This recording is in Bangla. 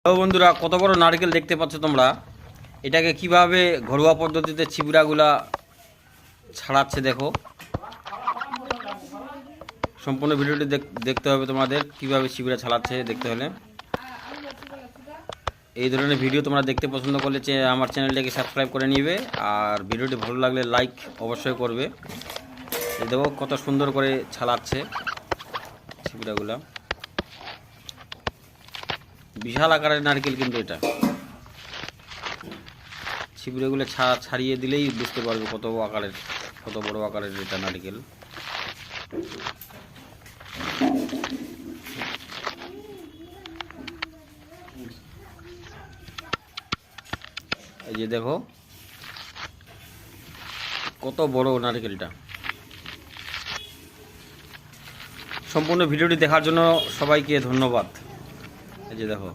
হ্যালো বন্ধুরা, কত বড় নারকেল দেখতে পাচ্ছ তোমরা। এটাকে কিভাবে ঘরোয়া পদ্ধতিতে ছিবড়াগুলা ছাড়াচ্ছে দেখো। সম্পূর্ণ ভিডিওটি দেখতে হবে তোমাদের, কিভাবে ছিবড়া ছাড়াচ্ছে দেখতে হলে। এই ধরনের ভিডিও তোমরা দেখতে পছন্দ করলে আমার চ্যানেলটাকে সাবস্ক্রাইব করে নিবে, আর ভিডিওটি ভালো লাগলে লাইক অবশ্যই করবে। এই দেখো কত সুন্দর করে ছাড়াচ্ছে ছিবড়াগুলা। বিশাল আকারের নারকেল কিন্তু এটা। ছিবড়েগুলো ছাড়িয়ে দিলেই বুঝতে পারবে কত বড় আকারের এটা নারকেল। এই যে দেখো কত বড় নারকেলটা। সম্পূর্ণ ভিডিওটি দেখার জন্য সবাইকে ধন্যবাদ। এই যে দেখো।